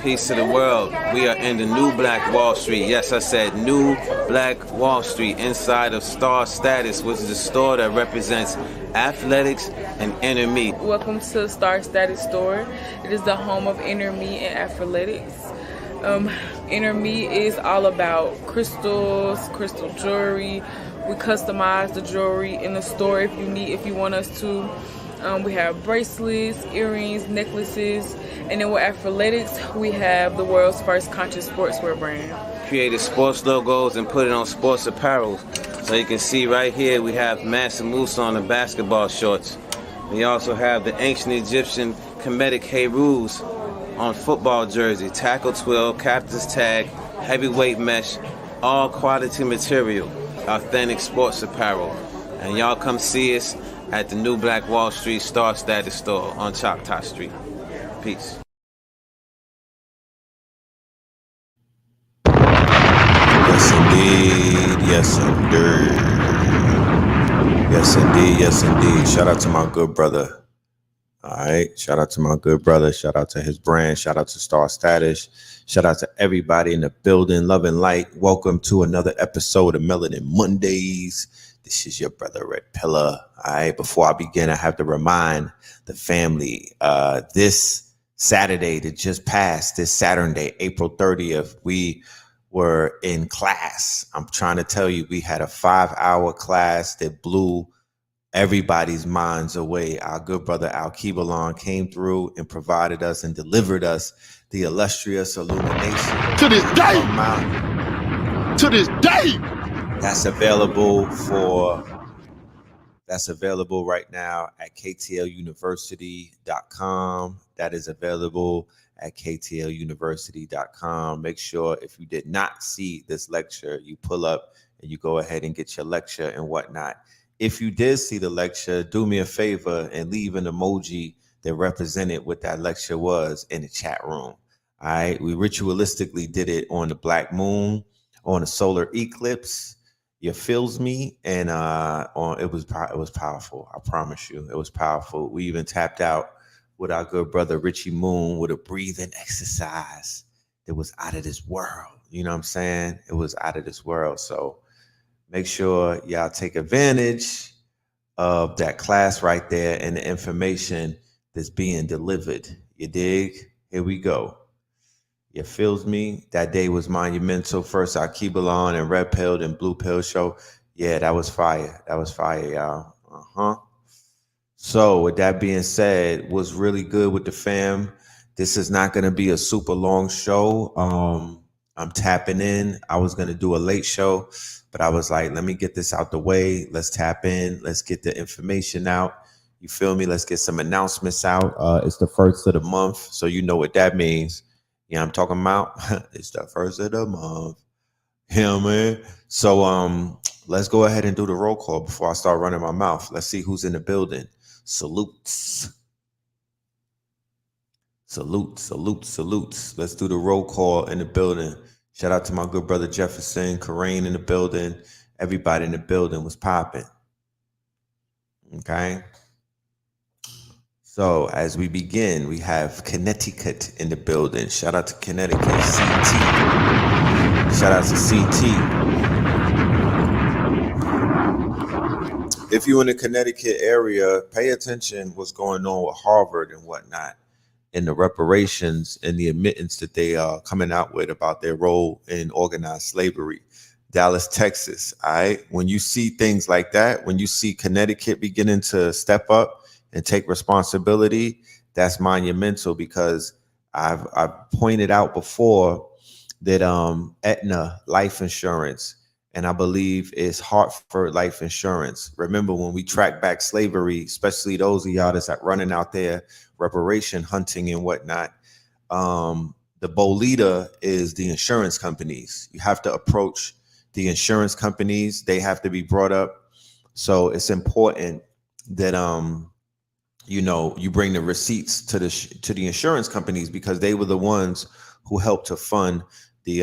Peace to the world. We are in the new Black Wall Street. Yes, I said new Black Wall Street inside of Star Status, which is a store that represents athletics and inner me. Welcome to Star Status Store. It is the home of inner me and athletics. Inner me is all about crystals, crystal jewelry. We customize the jewelry in the store if you want us to. We have bracelets, earrings, necklaces, and then with athletics, we have the world's first conscious sportswear brand. Created sports logos and put it on sports apparel. So you can see right here we have Mansa Musa on the basketball shorts. We also have the ancient Egyptian Kemetic Herus on football jersey, tackle twill, captain's tag, heavyweight mesh, all quality material, authentic sports apparel. And y'all come see us at the new Black Wall Street Star Status store on Choctaw Street. Peace. Yes, indeed. Yes, indeed. Yes, indeed. Yes, indeed. Shout out to my good brother. All right. Shout out to my good brother. Shout out to his brand. Shout out to Star Status. Shout out to everybody in the building. Love and light. Welcome to another episode of Melanin Mondays. This is your brother, Red Pillar. All right. Before I begin, I have to remind the family, this Saturday that just passed, this Saturday, April 30th, we were in class. I'm trying to tell you, we had a 5-hour class that blew everybody's minds away. Our good brother Al Kibalon came through and provided us and delivered us the illustrious illumination. To this day! To this day! That's available right now at ktluuniversity.com. That is available at ktluuniversity.com. Make sure if you did not see this lecture, you pull up and you go ahead and get your lecture and whatnot. If you did see the lecture, do me a favor and leave an emoji that represented what that lecture was in the chat room. All right. We ritualistically did it on the black moon, on a solar eclipse. You feels me? And it was powerful. I promise you, it was powerful. We even tapped out with our good brother Richie Moon with a breathing exercise that was out of this world. You know what I'm saying? It was out of this world. So make sure y'all take advantage of that class right there and the information that's being delivered. You dig? Here we go. You feels me? That day was monumental. First, our Kibalon and Red Pill and Blue Pill show. Yeah, that was fire. That was fire, y'all. So with that being said, was really good with the fam. This is not going to be a super long show. I'm tapping in. I was going to do a late show, but I was like, let me get this out the way. Let's tap in. Let's get the information out. You feel me? Let's get some announcements out. It's the first of the month, so you know what that means. Yeah, I'm talking about it's the first of the month. Yeah, man. So let's go ahead and do the roll call before I start running my mouth. Let's see who's in the building. Salutes. Salutes. Let's do the roll call in the building. Shout out to my good brother Jefferson, Karain in the building. Everybody in the building was popping. Okay. So as we begin, we have Connecticut in the building. Shout out to Connecticut, CT. Shout out to CT. If you're in the Connecticut area, pay attention what's going on with Harvard and whatnot, and the reparations and the admittance that they are coming out with about their role in organized slavery. Dallas, Texas. All right. When you see things like that, when you see Connecticut beginning to step up and take responsibility, that's monumental, because I've pointed out before that Aetna life insurance, and I believe it's Hartford life insurance. Remember when we track back slavery, especially those of y'all that's running out there reparation hunting and whatnot, the Bolita is the insurance companies. You have to approach the insurance companies. They have to be brought up. So it's important that you bring the receipts to the insurance companies, because they were the ones who helped to fund the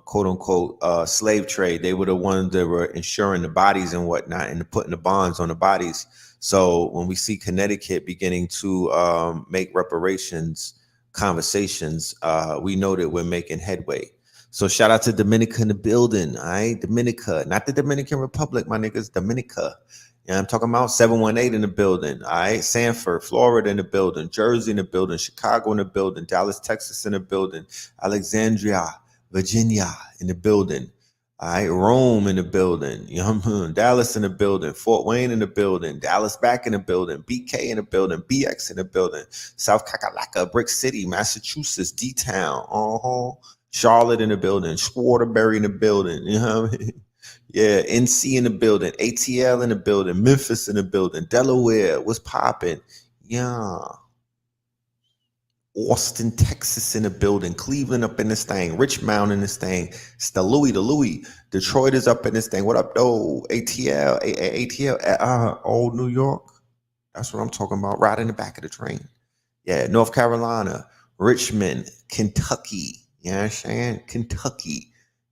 quote unquote slave trade. They were the ones that were insuring the bodies and whatnot and putting the bonds on the bodies. So when we see Connecticut beginning to make reparations conversations, we know that we're making headway. So shout out to Dominica in the building. All right, Dominica, not the Dominican Republic, my niggas, Dominica. Yeah, I'm talking about 718 in the building. All right, Sanford, Florida in the building, Jersey in the building, Chicago in the building, Dallas, Texas in the building, Alexandria, Virginia in the building. All right, Rome in the building, you know what I mean? Dallas in the building, Fort Wayne in the building, Dallas back in the building, BK in the building, BX in the building, South Kakalaka, Brick City, Massachusetts, D-Town, Charlotte in the building, Waterbury in the building, you know what I mean? Yeah, NC in the building, ATL in the building, Memphis in the building, Delaware, what's popping? Yeah. Austin, Texas in the building, Cleveland up in this thing, Richmond in this thing, it's the Louis, Detroit is up in this thing. What up, though? ATL, old New York. That's what I'm talking about, right in the back of the train. Yeah, North Carolina, Richmond, Kentucky, you know what I'm saying? Kentucky,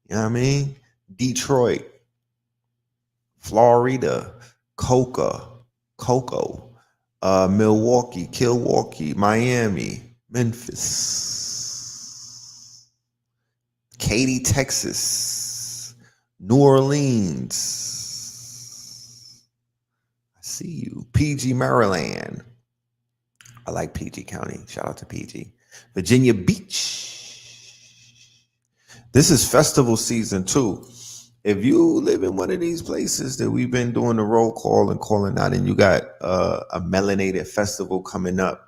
you know what I mean? Detroit, Florida, Cocoa, Milwaukee, Milwaukee, Miami, Memphis, Katy, Texas, New Orleans. I see you. PG, Maryland. I like PG County. Shout out to PG. Virginia Beach. This is festival season too. If you live in one of these places that we've been doing the roll call and calling out, and you got a melanated festival coming up,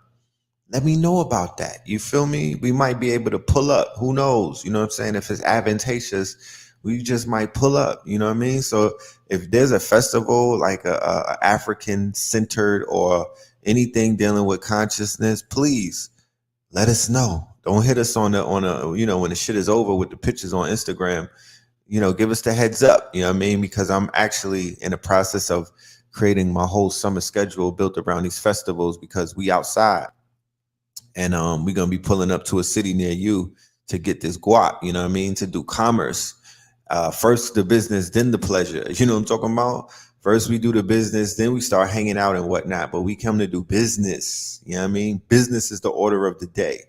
let me know about that. You feel me? We might be able to pull up. Who knows? You know what I'm saying? If it's advantageous, we just might pull up. You know what I mean? So if there's a festival like a African centered or anything dealing with consciousness, please let us know. Don't hit us on a you know, when the shit is over with the pictures on Instagram. You know, give us the heads up, you know what I mean? Because I'm actually in the process of creating my whole summer schedule built around these festivals, because we outside. And we're going to be pulling up to a city near you to get this guap, you know what I mean? To do commerce. First the business, then the pleasure. You know what I'm talking about? First we do the business, then we start hanging out and whatnot. But we come to do business, you know what I mean? Business is the order of the day.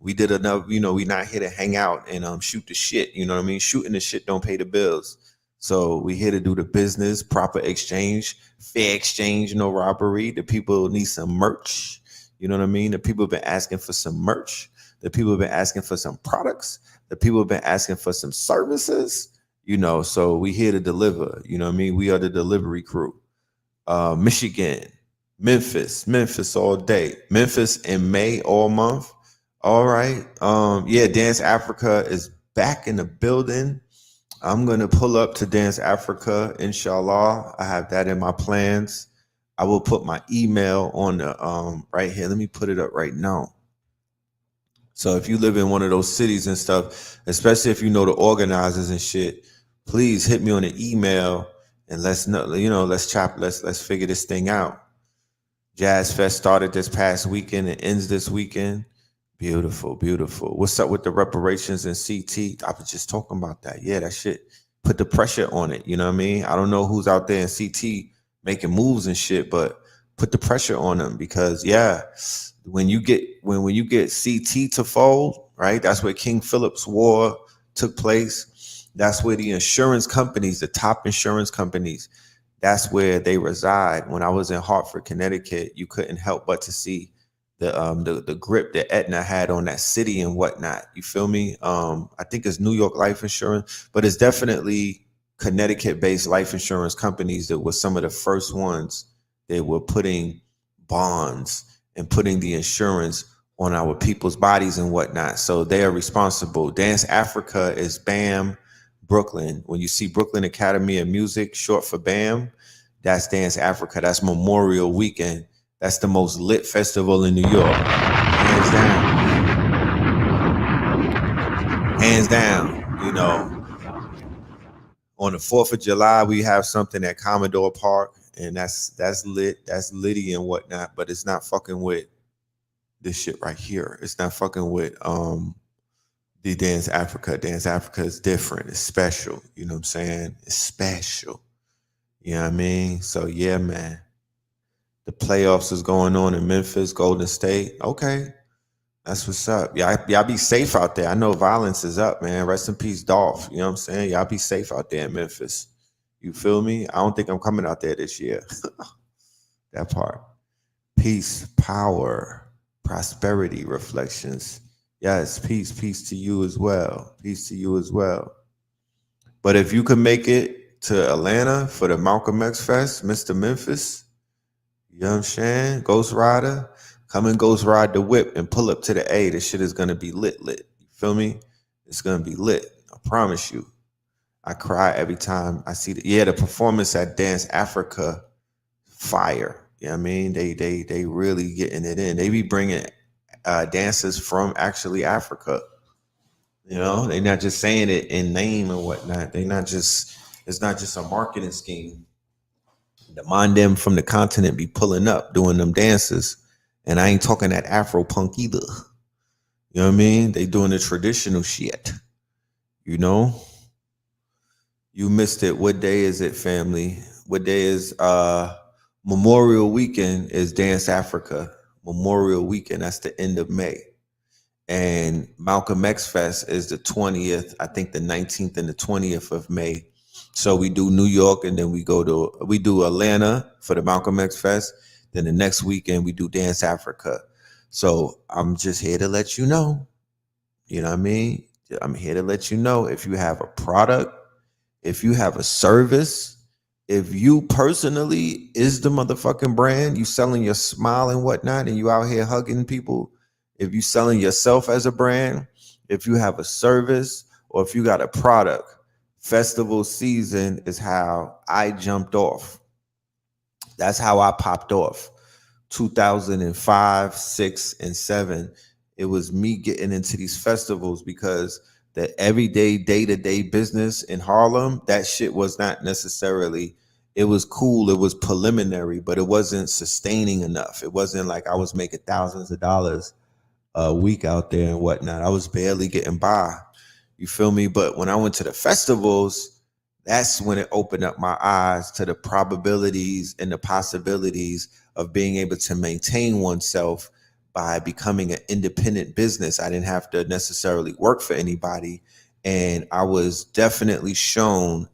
We did enough, you know, we're not here to hang out and shoot the shit, you know what I mean? Shooting the shit don't pay the bills. So we here to do the business, proper exchange, fair exchange, no robbery. The people need some merch, you know what I mean? The people have been asking for some merch. The people have been asking for some products. The people have been asking for some services, you know, so we here to deliver, you know what I mean? We are the delivery crew. Michigan, Memphis all day. Memphis in May all month. All right. Yeah, Dance Africa is back in the building. I'm going to pull up to Dance Africa, inshallah. I have that in my plans. I will put my email on the right here. Let me put it up right now. So if you live in one of those cities and stuff, especially if you know the organizers and shit, please hit me on the email and let's know, you know, let's figure this thing out. Jazz Fest started this past weekend and ends this weekend. Beautiful, beautiful. What's up with the reparations and CT? I was just talking about that. Yeah, that shit put the pressure on it. You know what I mean? I don't know who's out there in CT making moves and shit, but put the pressure on them, because yeah, when you get CT to fold, right? That's where King Philip's War took place. That's where the insurance companies, the top insurance companies, that's where they reside. When I was in Hartford, Connecticut, you couldn't help but to see the grip that Aetna had on that city and whatnot. You feel me? I think it's New York Life Insurance, but it's definitely Connecticut-based life insurance companies that were some of the first ones that were putting bonds and putting the insurance on our people's bodies and whatnot. So they are responsible. Dance Africa is BAM Brooklyn. When you see Brooklyn Academy of Music, short for BAM, that's Dance Africa. That's Memorial Weekend. That's the most lit festival in New York. Hands down. Hands down. You know, on the 4th of July, we have something at Commodore Park, and that's lit. That's litty and whatnot, but it's not fucking with this shit right here. It's not fucking with the Dance Africa. Dance Africa is different. It's special. You know what I'm saying? It's special. You know what I mean? So yeah, man. The playoffs is going on in Memphis, Golden State. Okay. That's what's up. Y'all be safe out there. I know violence is up, man. Rest in peace, Dolph. You know what I'm saying? Y'all be safe out there in Memphis. You feel me? I don't think I'm coming out there this year. That part. Peace, power, prosperity reflections. Yes, peace to you as well. Peace to you as well. But if you could make it to Atlanta for the Malcolm X Fest, Mr. Memphis, you know what I'm saying? Ghost Rider, come and Ghost Ride the whip and pull up to the A. This shit is gonna be lit. You feel me? It's gonna be lit. I promise you. I cry every time I see the performance at Dance Africa, fire. You know what I mean? They really getting it in. They be bringing dancers from actually Africa. You know, they're not just saying it in name and whatnot. It's not just a marketing scheme. The Mondem from the continent be pulling up, doing them dances. And I ain't talking that Afro punk either. You know what I mean? They doing the traditional shit. You know? You missed it. What day is it, family? What day is Memorial Weekend is Dance Africa. Memorial Weekend, that's the end of May. And Malcolm X Fest is the 20th, I think the 19th and the 20th of May. So we do New York, and then we do Atlanta for the Malcolm X Fest. Then the next weekend we do Dance Africa. So I'm just here to let you know. You know what I mean? I'm here to let you know if you have a product, if you have a service, if you personally is the motherfucking brand, you selling your smile and whatnot, and you out here hugging people, if you selling yourself as a brand, if you have a service, or if you got a product, festival season is how I jumped off. That's how I popped off. 2005, 6, and 7. It was me getting into these festivals because the everyday, day-to-day business in Harlem, that shit was not necessarily, it was cool, it was preliminary, but it wasn't sustaining enough. It wasn't like I was making thousands of dollars a week out there and whatnot. I was barely getting by. You feel me? But when I went to the festivals, that's when it opened up my eyes to the probabilities and the possibilities of being able to maintain oneself by becoming an independent business. I didn't have to necessarily work for anybody. And I was definitely shown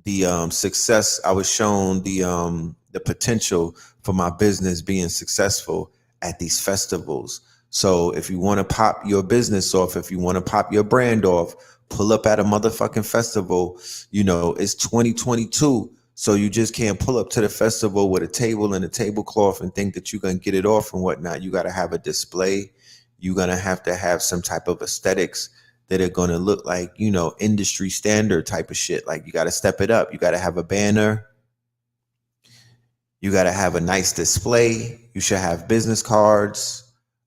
the success. I was shown the potential for my business being successful at these festivals. So if you want to pop your business off, if you want to pop your brand off, pull up at a motherfucking festival. You know, it's 2022. So you just can't pull up to the festival with a table and a tablecloth and think that you're going to get it off and whatnot. You got to have a display. You're going to have some type of aesthetics that are going to look like, you know, industry standard type of shit. Like you got to step it up. You got to have a banner. You got to have a nice display. You should have business cards.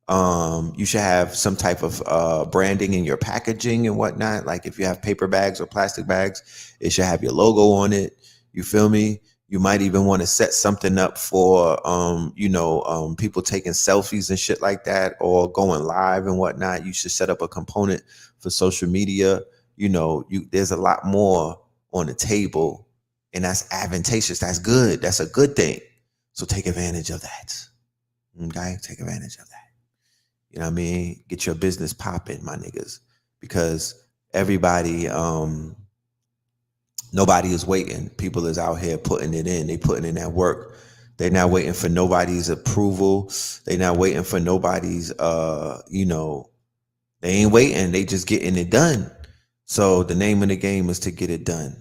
You should have some type of branding in your packaging and whatnot. Like if you have paper bags or plastic bags, it should have your logo on it. You feel me? You might even want to set something up for, people taking selfies and shit like that, or going live and whatnot. You should set up a component for social media. You know, there's a lot more on the table, and that's advantageous. That's good. That's a good thing. So take advantage of that. Okay? Take advantage of that. You know what I mean? Get your business popping, my niggas, because everybody, nobody is waiting. People is out here putting it in. They putting in that work. They're not waiting for nobody's approval. They're not waiting for nobody's, they ain't waiting. They just getting it done. So the name of the game is to get it done.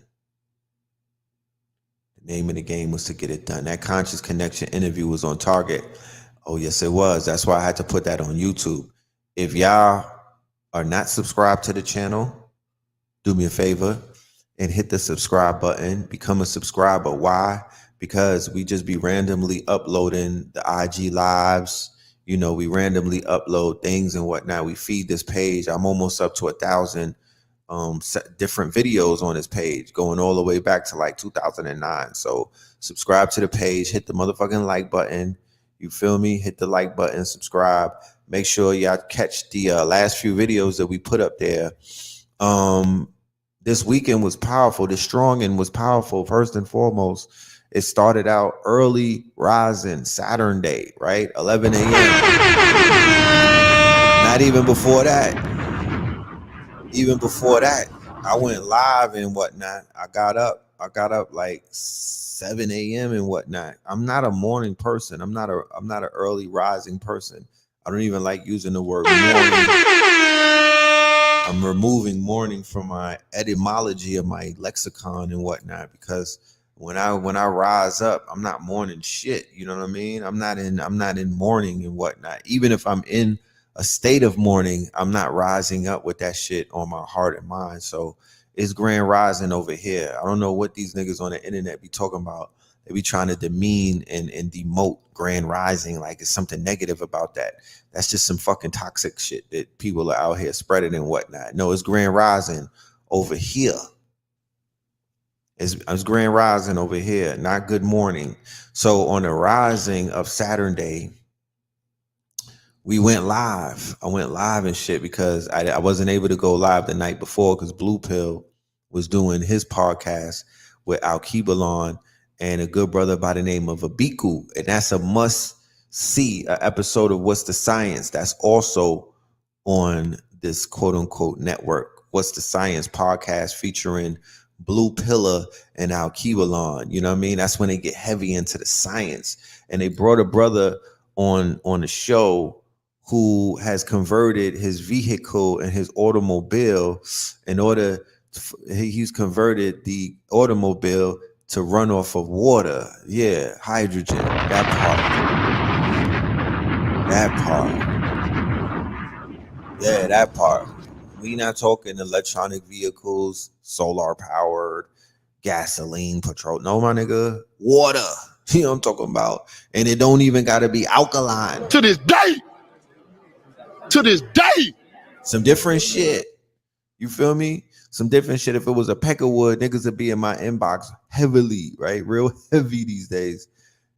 The name of the game was to get it done. That Conscious Connection interview was on target. Oh, yes, it was. That's why I had to put that on YouTube. If y'all are not subscribed to the channel, do me a favor and hit the subscribe button. Become a subscriber. Why? Because we just be randomly uploading the IG lives. You know, we randomly upload things and whatnot. We feed this page. I'm almost up to 1,000 different videos on this page, going all the way back to like 2009. So subscribe to the page. Hit the motherfucking like button. You feel me? Hit the like button, subscribe. Make sure y'all catch the last few videos that we put up there. This weekend was powerful. The Strongin was powerful. First and foremost, it started out early rising Saturn day, right? 11 a.m. Not not even before that. Even before that, I went live and whatnot. I got up like 7 a.m. and whatnot. I'm not a morning person. I'm not an early rising person. I don't even like using the word morning. I'm removing morning from my etymology of my lexicon and whatnot, because when I rise up, I'm not morning shit. You know what I mean? I'm not in mourning and whatnot. Even if I'm in a state of mourning, I'm not rising up with that shit on my heart and mind. So it's grand rising over here. I don't know what these niggas on the internet be talking about. They be trying to demean and demote grand rising like it's something negative about that. That's just some fucking toxic shit that people are out here spreading and whatnot. No, it's grand rising over here. It's grand rising over here, not good morning. So on the rising of Saturn Day, we went live. I went live and shit because I wasn't able to go live the night before because Blue Pill was doing his podcast with Al-Kibalon and a good brother by the name of Abiku. And that's a must see episode of What's the Science. That's also on this quote unquote network. What's the Science podcast featuring Blue Pillar and Al-Kibalon. You know what I mean? That's when they get heavy into the science. And they brought a brother on the show who has converted his vehicle and his automobile in order he's converted the automobile to run off of water. Yeah, hydrogen. That part. Yeah, that part. We not talking electronic vehicles, solar powered, gasoline, petrol. No, my nigga, water. You know what I'm talking about? And it don't even gotta be alkaline. To this day. Some different shit. You feel me? Some different shit. If it was a peck of wood, niggas would be in my inbox heavily, right? Real heavy these days.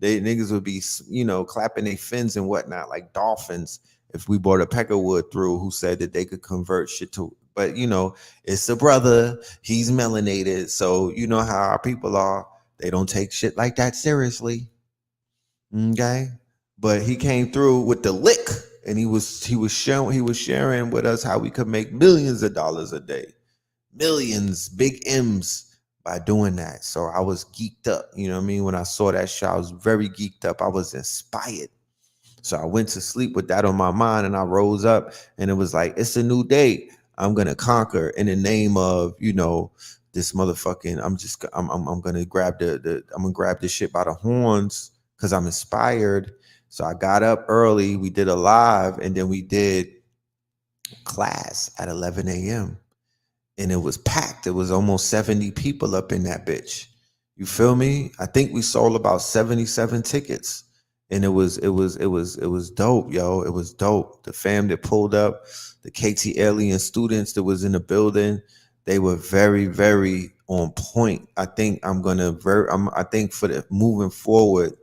Niggas would be, you know, clapping their fins and whatnot like dolphins if we brought a peck of wood through who said that they could convert shit to. But, you know, it's a brother. He's melanated. So you know how our people are. They don't take shit like that seriously. Okay? But he came through with the lick. And he was sharing with us how we could make millions of dollars a day, millions, big M's by doing that. So I was geeked up. You know what I mean? When I saw that show, I was very geeked up. I was inspired. So I went to sleep with that on my mind, and I rose up, and it was like, it's a new day. I'm gonna conquer in the name of, you know, this motherfucking. I'm gonna grab this shit by the horns because I'm inspired. So I got up early, we did a live, and then we did class at 11 a.m. And it was packed. It was almost 70 people up in that bitch. You feel me? I think we sold about 77 tickets. And it was dope, yo. It was dope. The fam that pulled up, the KT Alien students that was in the building, they were very, very on point. I think for the moving forward,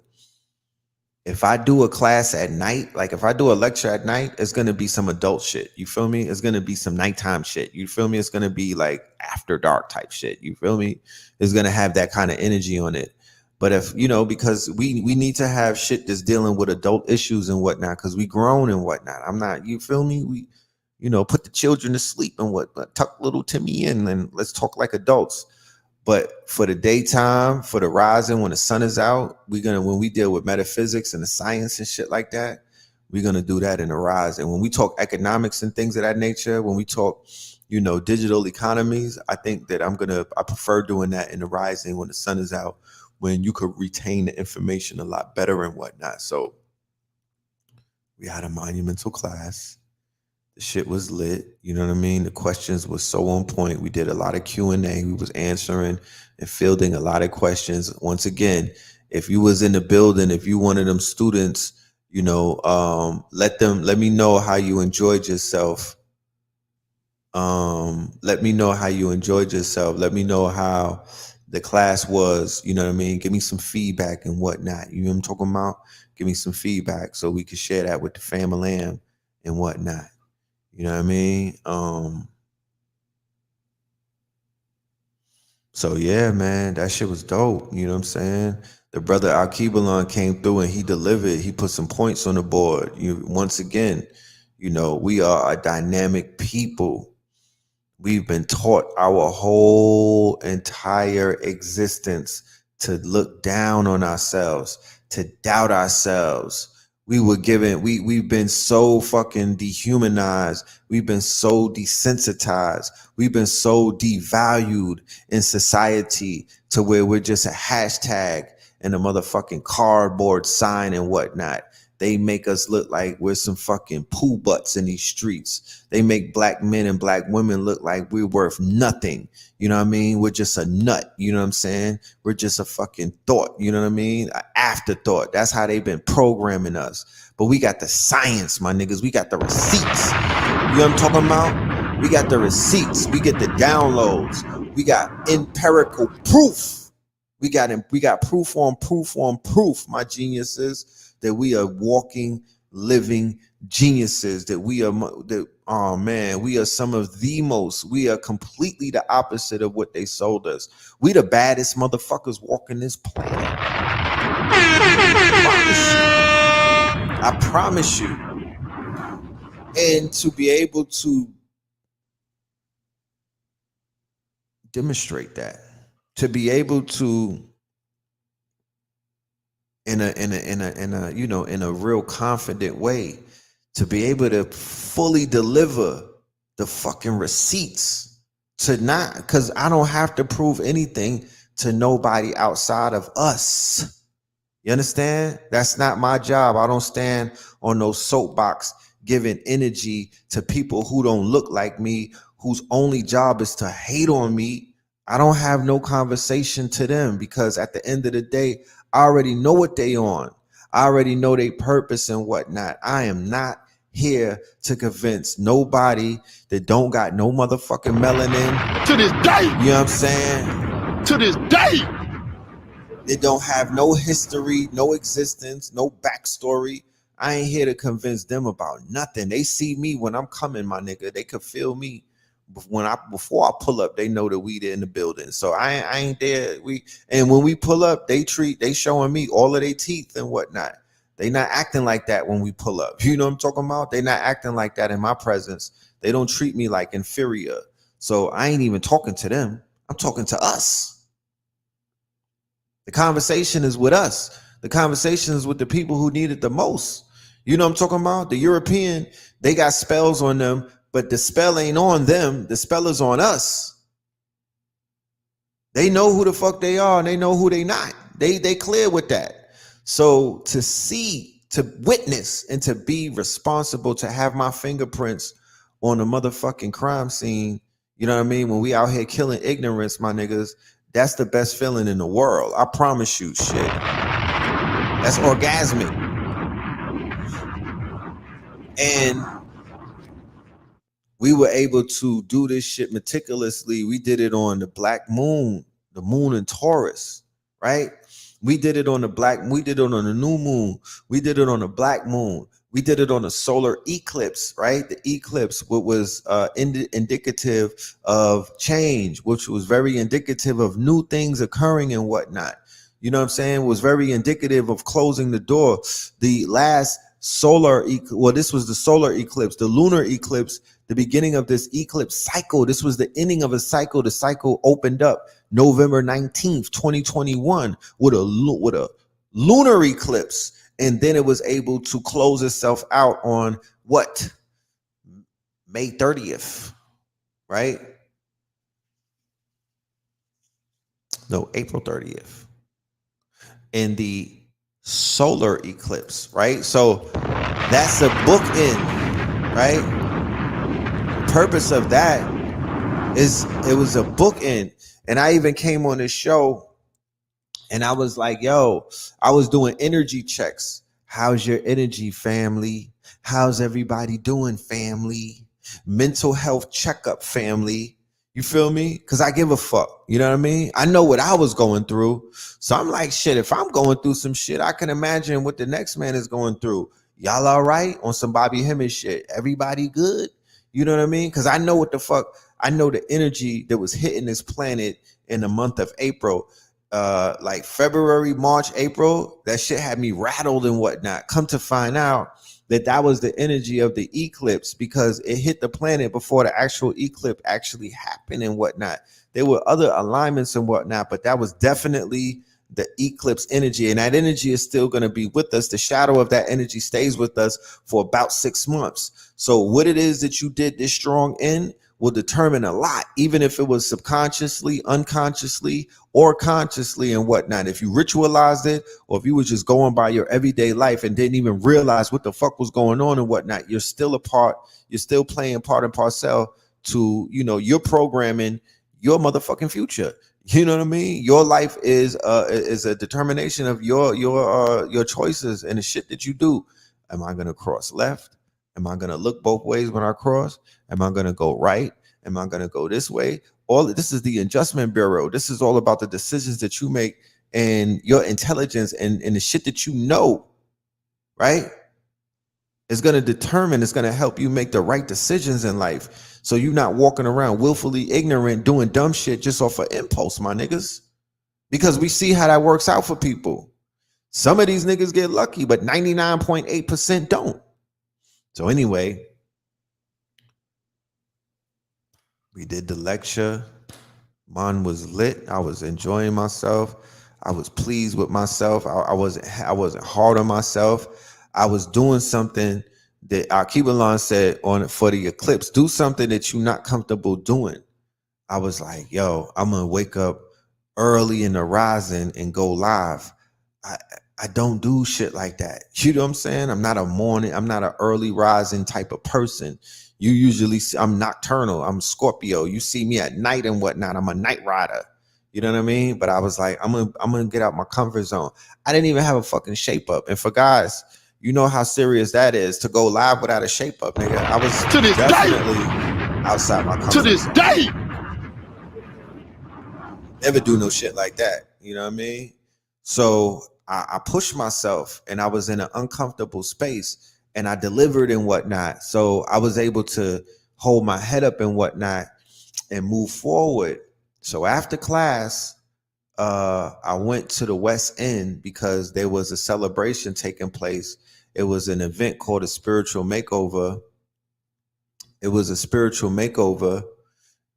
if I do a class at night, like if I do a lecture at night, it's going to be some adult shit. You feel me? It's going to be some nighttime shit. You feel me? It's going to be like after dark type shit. You feel me? It's going to have that kind of energy on it. But if, you know, because we need to have shit that's dealing with adult issues and whatnot, because we grown and whatnot. I'm not, you feel me? We, you know, put the children to sleep and tuck little Timmy in and let's talk like adults. But for the daytime, for the rising, when the sun is out, when we deal with metaphysics and the science and shit like that, we're gonna do that in the rise. And when we talk economics and things of that nature, when we talk, you know, digital economies, I think that I prefer doing that in the rising when the sun is out, when you could retain the information a lot better and whatnot. So we had a monumental class. The shit was lit. You know what I mean? The questions were so on point. We did a lot of Q&A. We was answering and fielding a lot of questions. Once again, if you was in the building, if you one of them students, you know, let me know how you enjoyed yourself. Let me know how you enjoyed yourself. Let me know how the class was. You know what I mean? Give me some feedback and whatnot. You know what I'm talking about? Give me some feedback so we can share that with the family and whatnot. You know what I mean? So yeah, man, that shit was dope. You know what I'm saying? The brother Al-Kibalon came through and he delivered. He put some points on the board. Once again, You know, we are a dynamic people. We've been taught our whole entire existence to look down on ourselves, to doubt ourselves. We've been so fucking dehumanized. We've been so desensitized. We've been so devalued in society to where we're just a hashtag and a motherfucking cardboard sign and whatnot. They make us look like we're some fucking poo butts in these streets. They make black men and black women look like we're worth nothing. You know what I mean? We're just a nut. You know what I'm saying? We're just a fucking thought. You know what I mean? An afterthought. That's how they've been programming us. But we got the science, my niggas. We got the receipts. You know what I'm talking about? We got the receipts. We get the downloads. We got empirical proof. We got proof on proof on proof, my geniuses, that we are walking, living geniuses, that we are, oh man, we are some of the most, we are completely the opposite of what they sold us. We the baddest motherfuckers walking this planet. I promise you. And to be able to demonstrate that, to be able to in a real confident way, to be able to fully deliver the fucking receipts, to not, because I don't have to prove anything to nobody outside of us. You understand? That's not my job. I don't stand on no soapbox giving energy to people who don't look like me, whose only job is to hate on me. I don't have no conversation to them, because at the end of the day, I already know what they on. I already know their purpose and whatnot. I am not here to convince nobody that don't got no motherfucking melanin. To this day. You know what I'm saying? To this day. They don't have no history, no existence, no backstory. I ain't here to convince them about nothing. They see me when I'm coming, my nigga. They could feel me. Before I pull up, they know that we in the building. So I ain't there. And when we pull up, they showing me all of their teeth and whatnot. They not acting like that when we pull up. You know what I'm talking about? They not acting like that in my presence. They don't treat me like inferior. So I ain't even talking to them. I'm talking to us. The conversation is with us. The conversation is with the people who need it the most. You know what I'm talking about? The European, they got spells on them, but the spell ain't on them. The spell is on us. They know who the fuck they are and they know who they not. They clear with that. So to see, to witness, and to be responsible, to have my fingerprints on a motherfucking crime scene, you know what I mean? When we out here killing ignorance, my niggas, that's the best feeling in the world. I promise you, shit. That's orgasmic. And we were able to do this shit meticulously. We did it on the black moon, the moon in Taurus, right? We did it on we did it on the new moon. We did it on the black moon. We did it on a solar eclipse, right? The eclipse, what was indicative of change, which was very indicative of new things occurring and whatnot. You know what I'm saying? It was very indicative of closing the door. The last this was the solar eclipse, the lunar eclipse, the beginning of this eclipse cycle. This was the ending of a cycle. The cycle opened up November 19th, 2021 with a lunar eclipse. And then it was able to close itself out on what? May 30th, right? No, April 30th. In the solar eclipse, right? So that's a bookend, right? The purpose of that is it was a bookend. And I even came on this show and I was like, yo, I was doing energy checks. How's your energy, family? How's everybody doing, family? Mental health checkup, family. You feel me? Because I give a fuck. You know what I mean? I know what I was going through. So I'm like, shit, if I'm going through some shit, I can imagine what the next man is going through. Y'all all right? On some Bobby Hemmings shit. Everybody good? You know what I mean? Because I know what the fuck. I know the energy that was hitting this planet in the month of April. Like February, March, April, that shit had me rattled and whatnot. Come to find out, that was the energy of the eclipse, because it hit the planet before the actual eclipse actually happened and whatnot. There were other alignments and whatnot, but that was definitely the eclipse energy, and that energy is still going to be with us. The shadow of that energy stays with us for about 6 months. So what it is that you did this strong in will determine a lot, even if it was subconsciously, unconsciously, or consciously and whatnot. If you ritualized it, or if you were just going by your everyday life and didn't even realize what the fuck was going on and whatnot, you're still a part, you're still playing part and parcel to, you know, you're programming your motherfucking future. You know what I mean? Your life is a determination of your choices and the shit that you do. Am I gonna cross left? Am I gonna look both ways when I cross? Am I gonna go right? Am I gonna go this way? All this is the Adjustment Bureau. This is all about the decisions that you make and your intelligence and the shit that you know, right? It's gonna determine, it's gonna help you make the right decisions in life. So you're not walking around willfully ignorant, doing dumb shit just off of impulse, my niggas. Because we see how that works out for people. Some of these niggas get lucky, but 99.8% don't. So anyway, we did the lecture. Mine was lit. I was enjoying myself. I was pleased with myself. I wasn't hard on myself. I was doing something that Akibalon said for the eclipse. Do something that you're not comfortable doing. I was like, yo, I'm gonna wake up early in the rising and go live. I don't do shit like that. You know what I'm saying? I'm not an early rising type of person. You usually see, I'm nocturnal. I'm Scorpio. You see me at night and whatnot. I'm a night rider. You know what I mean? But I was like, I'm gonna get out my comfort zone. I didn't even have a fucking shape up. And for guys, you know how serious that is to go live without a shape up, nigga. I was To this definitely outside my comfort To this zone. day. Never do no shit like that. You know what I mean? So I pushed myself and I was in an uncomfortable space and I delivered and whatnot. So I was able to hold my head up and whatnot and move forward. So after class, I went to the West End because there was a celebration taking place. It was an event called a spiritual makeover. It was a spiritual makeover,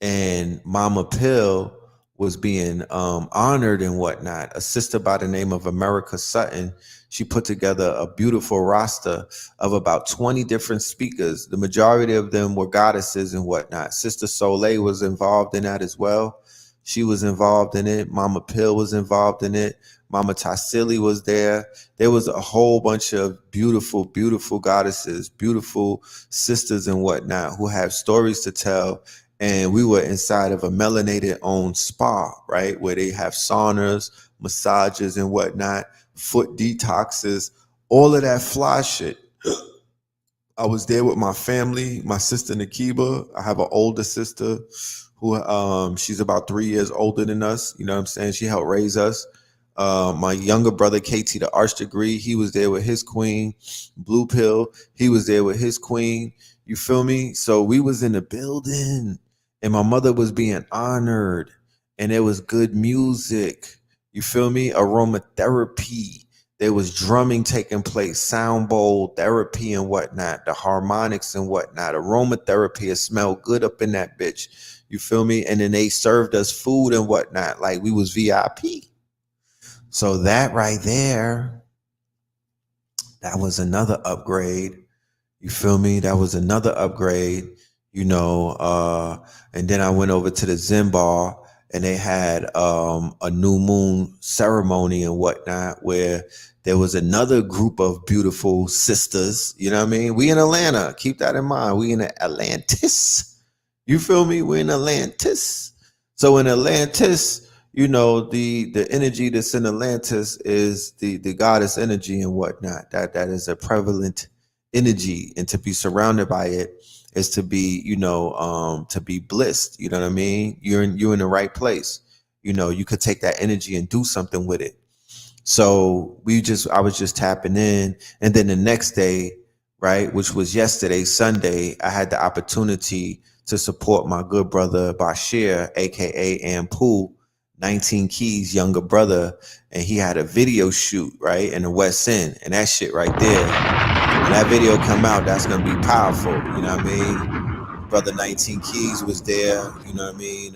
and Mama Pill was being honored and whatnot. A sister by the name of America Sutton, she put together a beautiful roster of about 20 different speakers. The majority of them were goddesses and whatnot. Sister Soleil was involved in that as well. She was involved in it. Mama Pill was involved in it. Mama Tassili was there. There was a whole bunch of beautiful, beautiful goddesses, beautiful sisters and whatnot who have stories to tell. And we were inside of a melanated owned spa, right? Where they have saunas, massages and whatnot, foot detoxes, all of that fly shit. I was there with my family, my sister Nakiba. I have an older sister who she's about 3 years older than us. You know what I'm saying? She helped raise us. My younger brother, KT, the Arch Degree, he was there with his queen. Blue Pill, he was there with his queen. You feel me? So we was in the building and my mother was being honored and there was good music. You feel me? Aromatherapy. There was drumming taking place, sound bowl therapy and whatnot, the harmonics and whatnot, aromatherapy. It smelled good up in that bitch. You feel me? And then they served us food and whatnot, like we was VIP. So that right there, that was another upgrade. You feel me? That was another upgrade, you know. And then I went over to the Zen bar and they had a new moon ceremony and whatnot where there was another group of beautiful sisters. You know what I mean? We in Atlanta. Keep that in mind. We in Atlantis. You feel me? We're in Atlantis. So in Atlantis, you know, the energy that's in Atlantis is the goddess energy and whatnot. That is a prevalent energy, and to be surrounded by it is to be, you know, to be blissed. You know what I mean? You're in the right place. You know, you could take that energy and do something with it. So I was just tapping in, and then the next day, right, which was yesterday, Sunday, I had the opportunity to support my good brother Bashir, aka Ampu, 19 Keys' younger brother, and he had a video shoot right in the West End, and that shit right there When that video come out, that's gonna be powerful. You know what I mean? Brother 19 Keys was there. You know what I mean?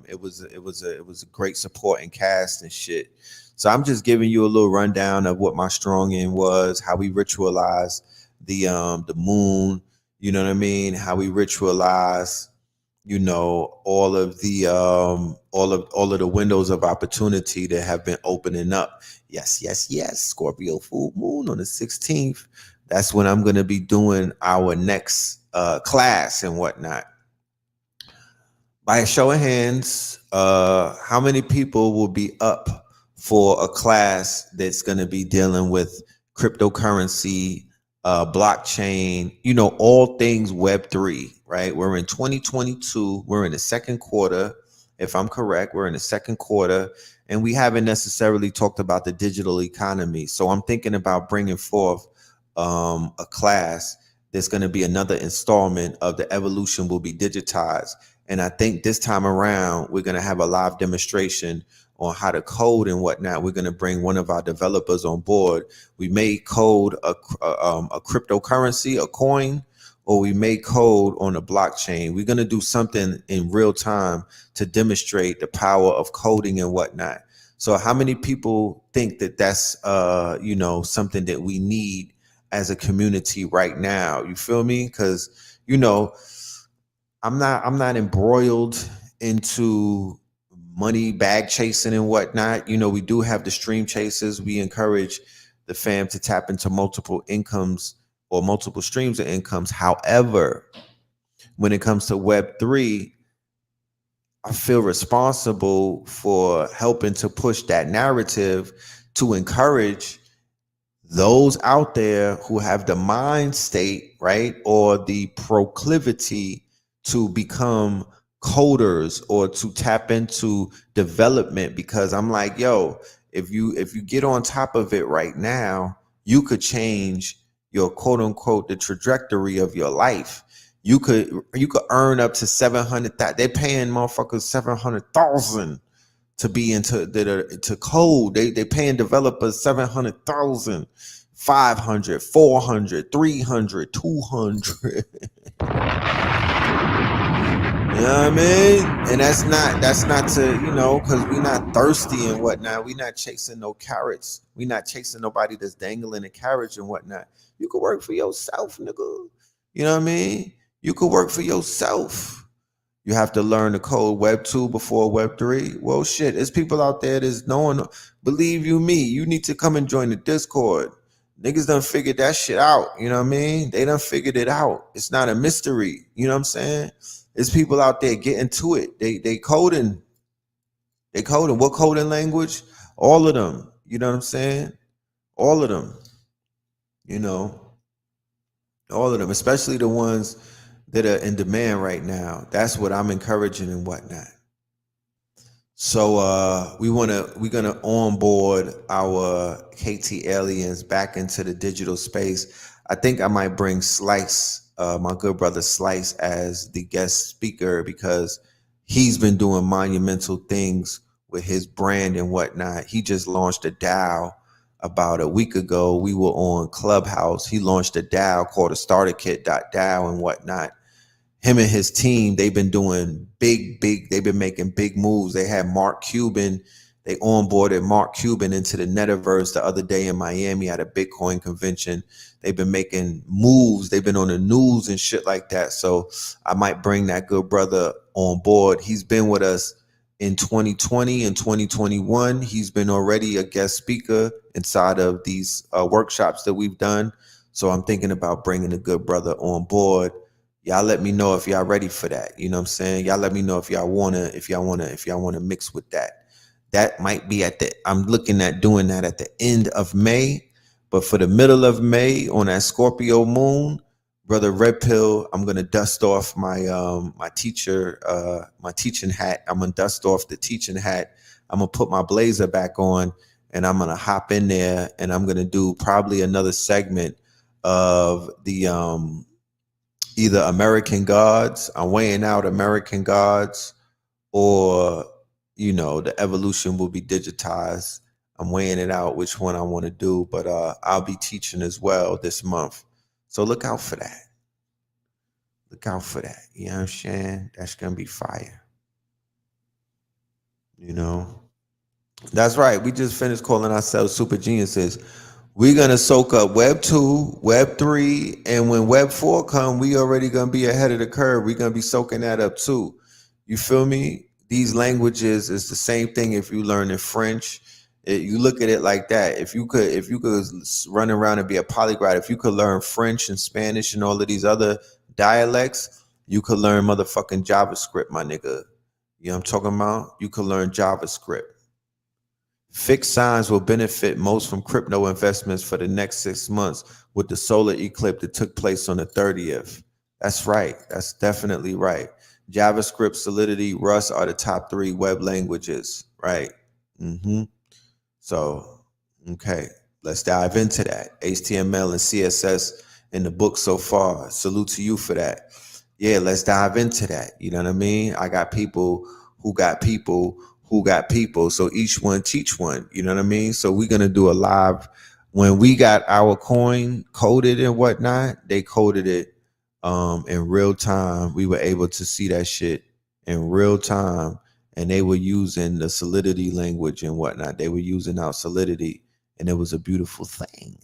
It was a great supporting cast and shit. So I'm just giving you a little rundown of what my strong end was, how we ritualize the moon. You know what I mean? How we ritualize, you know, all of the windows of opportunity that have been opening up. Yes, yes, yes. Scorpio full moon on the 16th. That's when I'm going to be doing our next class and whatnot. By a show of hands, how many people will be up for a class that's going to be dealing with cryptocurrency, blockchain, you know, all things Web3, right? We're in 2022. We're in the second quarter. If I'm correct, we're in the second quarter, and we haven't necessarily talked about the digital economy. So I'm thinking about bringing forth a class that's going to be another installment of the evolution will be digitized. And I think this time around, we're going to have a live demonstration on how to code and whatnot. We're going to bring one of our developers on board. We may code a cryptocurrency, a coin, or we may code on a blockchain. We're going to do something in real time to demonstrate the power of coding and whatnot. So how many people think that that's, you know, something that we need as a community right now? You feel me? Because, you know, I'm not embroiled into money bag chasing and whatnot. You know, we do have the stream chasers. We encourage the fam to tap into multiple incomes or multiple streams of incomes. However, when it comes to Web3, I feel responsible for helping to push that narrative to encourage those out there who have the mind state, right, or the proclivity to become coders or to tap into development. Because I'm like, yo, if you get on top of it right now, you could change your quote unquote the trajectory of your life. You could earn up to 700,000. They're paying motherfuckers 700,000 to be to code. They paying developers 700,000, 500, 400, 300, 200. You know what I mean? And that's not to, you know, because we're not thirsty and whatnot. We're not chasing no carrots. We're not chasing nobody that's dangling a carrot and whatnot. You could work for yourself, nigga. You know what I mean? You could work for yourself. You have to learn the code Web 2 before Web 3. Well, shit, there's people out there that's knowing. Believe you me, you need to come and join the Discord. Niggas done figured that shit out. You know what I mean? They done figured it out. It's not a mystery. You know what I'm saying? There's people out there getting to it. They coding. They coding. What coding language? All of them. You know what I'm saying? All of them. You know, all of them, especially the ones that are in demand right now. That's what I'm encouraging and whatnot. So we're gonna onboard our KT aliens back into the digital space. I think I might bring Slice, my good brother Slice, as the guest speaker, because he's been doing monumental things with his brand and whatnot. He just launched a DAO about a week ago. We were on Clubhouse. He launched a DAO called a starterkit.dao and whatnot. Him and his team, they've been doing they've been making big moves. They had Mark Cuban. They onboarded Mark Cuban into the Metaverse the other day in Miami at a Bitcoin convention. They've been making moves. They've been on the news and shit like that. So I might bring that good brother on board. He's been with us in 2020 and 2021. He's been already a guest speaker inside of these workshops that we've done. So I'm thinking about bringing the good brother on board. Y'all let me know if y'all ready for that. You know what I'm saying? Y'all let me know if y'all wanna mix with that. That might be I'm looking at doing that at the end of May. But for the middle of May on that Scorpio moon, Brother Red Pill, I'm gonna dust off my my teaching hat. I'm gonna dust off the teaching hat. I'm gonna put my blazer back on, and I'm gonna hop in there, and I'm gonna do probably another segment of the either American Gods. I'm weighing out American Gods, or you know, the evolution will be digitized. I'm weighing it out which one I want to do, but I'll be teaching as well this month. So look out for that. Look out for that. You know what I'm saying? That's gonna be fire. You know? That's right. We just finished calling ourselves super geniuses. We're gonna soak up Web 2, Web 3, and when Web 4 come, we already gonna be ahead of the curve. We're gonna be soaking that up too. You feel me? These languages is the same thing if you learn in French. You look at it like that. If you could run around and be a polyglot, if you could learn French and Spanish and all of these other dialects, you could learn motherfucking JavaScript, my nigga. You know what I'm talking about? You could learn JavaScript. Fixed signs will benefit most from crypto investments for the next 6 months with the solar eclipse that took place on the 30th. That's right. That's definitely right. JavaScript, Solidity, Rust are the top 3 web languages, right? So, okay, let's dive into that. HTML and CSS in the book so far. Salute to you for that. Yeah, let's dive into that. You know what I mean? I got people who got people who got people. So each one teach one. You know what I mean? So we're going to do a live. When we got our coin coded and whatnot, they coded it in real time. We were able to see that shit in real time. And they were using the Solidity language and whatnot. They were using our Solidity. And it was a beautiful thing.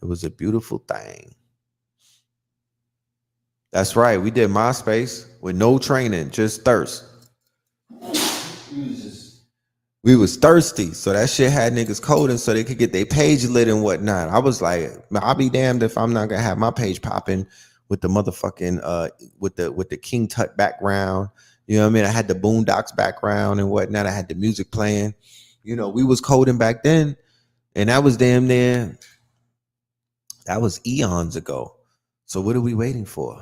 It was a beautiful thing. That's right. We did MySpace with no training, just thirst. We was thirsty. So that shit had niggas coding so they could get their page lit and whatnot. I was like, I'll be damned if I'm not gonna have my page popping with the motherfucking with the King Tut background. You know what I mean? I had the Boondocks background and whatnot. I had the music playing. You know, we was coding back then, and that was damn near, that was eons ago. So what are we waiting for?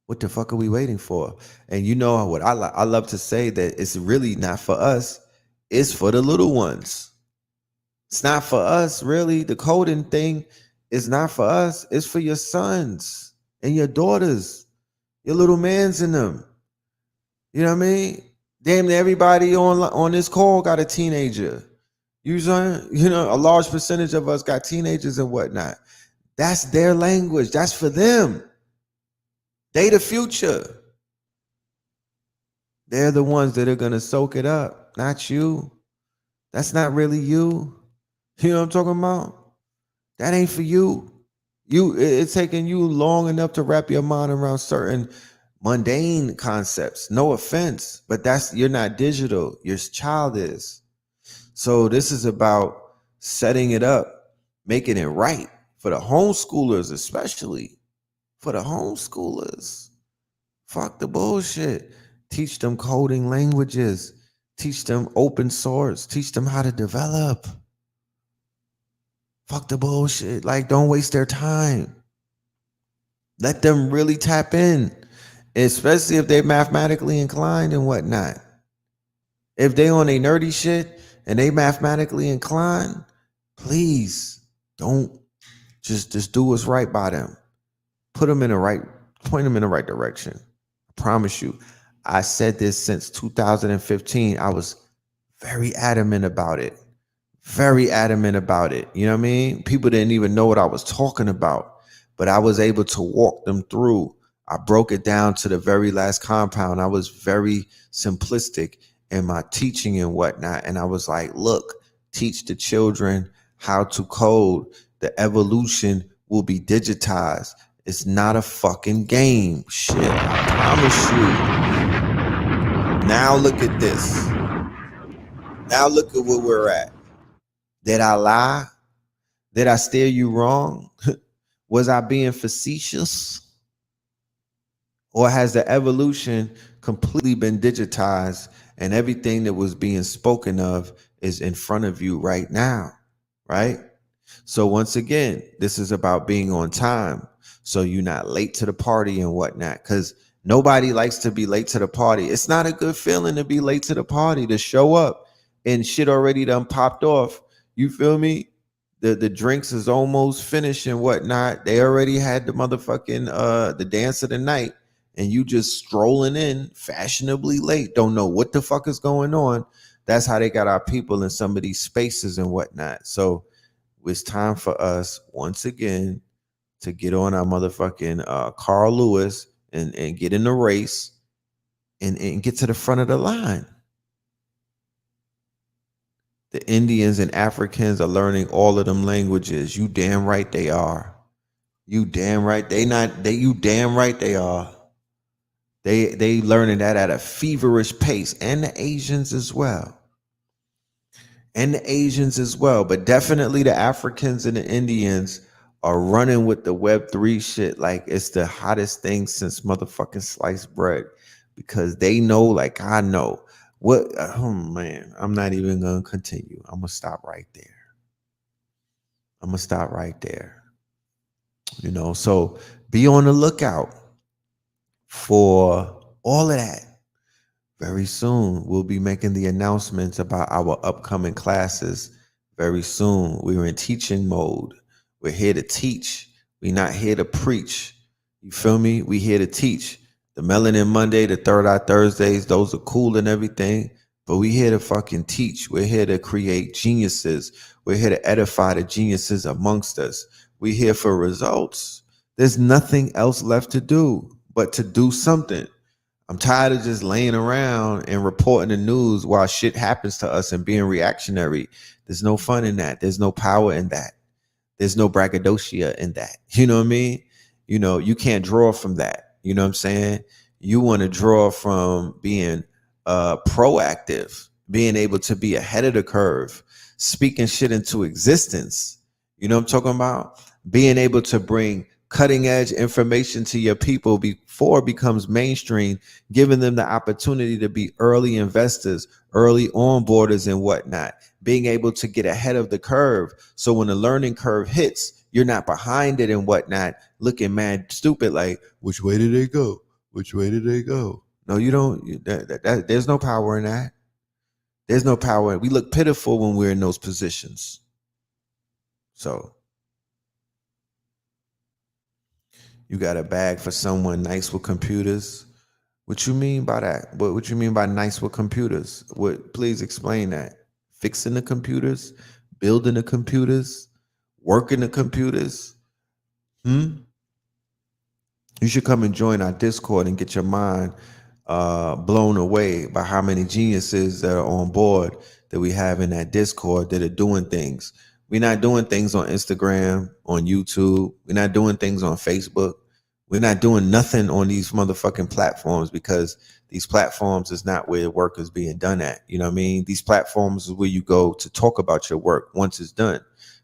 What the fuck are we waiting for? And you know what I love to say, that it's really not for us. It's for the little ones. It's not for us, really. The coding thing is not for us. It's for your sons and your daughters, your little mans in them. You know what I mean? Damn near everybody on this call got a teenager. You know, a large percentage of us got teenagers and whatnot. That's their language. That's for them. They the future. They're the ones that are going to soak it up, not you. That's not really you. You know what I'm talking about? That ain't for you. It's taking you long enough to wrap your mind around certain mundane concepts. No offense, but you're not digital. Your child is. So this is about setting it up, making it right for the homeschoolers, especially for the homeschoolers. Fuck the bullshit. Teach them coding languages. Teach them open source. Teach them how to develop. Fuck the bullshit. Like, don't waste their time. Let them really tap in, especially if they're mathematically inclined and whatnot. If they on a nerdy shit and they mathematically inclined, please don't just do what's right by them. Point them in the right direction. I promise you. I said this since 2015. I was very adamant about it. Very adamant about it. You know what I mean? People didn't even know what I was talking about, but I was able to walk them through. I broke it down to the very last compound. I was very simplistic in my teaching and whatnot. And I was like, look, teach the children how to code. The evolution will be digitized. It's not a fucking game. Shit, I promise you. Now look at this. Now look at where we're at. Did I lie? Did I steer you wrong? Was I being facetious? Or has the evolution completely been digitized and everything that was being spoken of is in front of you right now, right? So once again, this is about being on time. So you're not late to the party and whatnot, because nobody likes to be late to the party. It's not a good feeling to be late to the party, to show up and shit already done popped off. You feel me? The drinks is almost finished and whatnot. They already had the motherfucking the dance of the night, and you just strolling in fashionably late. Don't know what the fuck is going on. That's how they got our people in some of these spaces and whatnot. So it's time for us once again to get on our motherfucking Carl Lewis and get in the race and get to the front of the line. The Indians and Africans are learning all of them languages. You damn right they are. You damn right you damn right they are. They learning that at a feverish pace, and the Asians as well. But definitely the Africans and the Indians are running with the Web3 shit like it's the hottest thing since motherfucking sliced bread, because they know, like I know what. Oh man, I'm not even gonna continue. I'm gonna stop right there. You know, so be on the lookout for all of that. Very soon, we'll be making the announcements about our upcoming classes. Very soon, we're in teaching mode. We're here to teach. We're not here to preach. You feel me? We here to teach. The Melanin Monday, the Third Eye Thursdays, those are cool and everything, but we here to fucking teach. We're here to create geniuses. We're here to edify the geniuses amongst us. We're here for results. There's nothing else left to do but to do something. I'm tired of just laying around and reporting the news while shit happens to us and being reactionary. There's no fun in that. There's no power in that. There's no braggadocio in that. You know what I mean? You know, you can't draw from that. You know what I'm saying? You want to draw from being proactive, being able to be ahead of the curve, speaking shit into existence. You know what I'm talking about? Being able to bring cutting edge information to your people before it becomes mainstream, giving them the opportunity to be early investors, early onboarders and whatnot, being able to get ahead of the curve. So when the learning curve hits, you're not behind it and whatnot, looking mad stupid like, which way did they go? Which way did they go? No, you don't. There's no power in that. There's no power. We look pitiful when we're in those positions. So you got a bag for someone nice with computers. What you mean by that? What you mean by nice with computers? Please explain that. Fixing the computers, building the computers, working the computers. You should come and join our Discord and get your mind blown away by how many geniuses that are on board that we have in that Discord that are doing things. We're not doing things on Instagram, on YouTube. We're not doing things on Facebook. We're not doing nothing on these motherfucking platforms because these platforms is not where the work is being done at. You know what I mean? These platforms is where you go to talk about your work once it's done.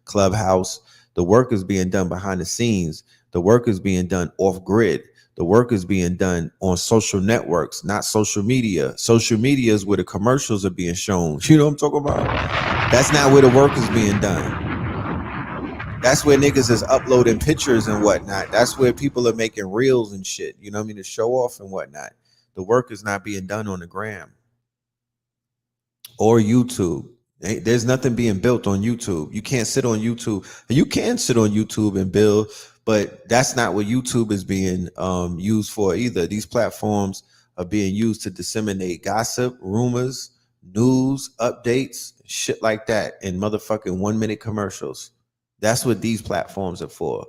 Clubhouse, the work is being done behind the scenes. The work is being done off grid. The work is being done on social networks, not social media. Social media is where the commercials are being shown. You know what I'm talking about? That's not where the work is being done. That's where niggas is uploading pictures and whatnot. That's where people are making reels and shit. You know what I mean? To show off and whatnot. The work is not being done on the gram or YouTube. There's nothing being built on YouTube. You can't sit on YouTube. You can sit on YouTube and build, but that's not what YouTube is being used for either. These platforms are being used to disseminate gossip, rumors, news, updates, shit like that in motherfucking 1-minute commercials. That's what these platforms are for.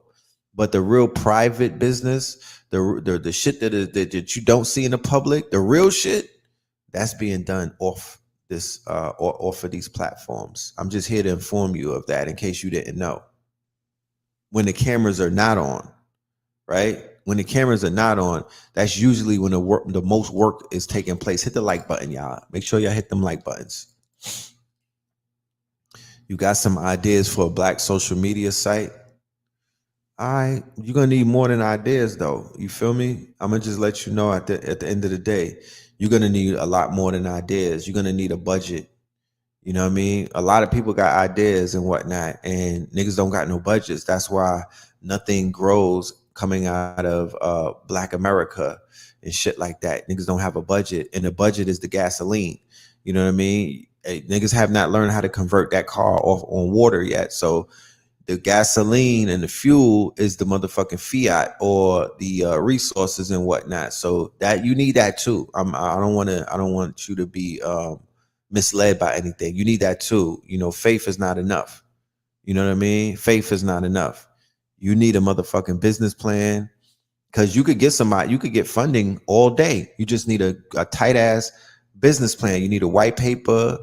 But the real private business, the shit that you don't see in the public, the real shit, that's being done off of these platforms. I'm just here to inform you of that in case you didn't know. When the cameras are not on, right? When the cameras are not on, that's usually when the most work is taking place. Hit the like button, y'all. Make sure y'all hit them like buttons. You got some ideas for a black social media site? All right, you're gonna need more than ideas, though. You feel me? I'm gonna just let you know at the end of the day, you're gonna need a lot more than ideas. You're gonna need a budget. You know what I mean? A lot of people got ideas and whatnot, and niggas don't got no budgets. That's why nothing grows coming out of Black America and shit like that. Niggas don't have a budget, and the budget is the gasoline. You know what I mean? Hey, niggas have not learned how to convert that car off on water yet. So the gasoline and the fuel is the motherfucking fiat or the resources and whatnot. So that you need that too. I don't want you to be misled by anything. You need that too. You know, faith is not enough. You know what I mean? Faith is not enough. You need a motherfucking business plan. Because you could get funding all day. You just need a tight ass business plan. You need a white paper.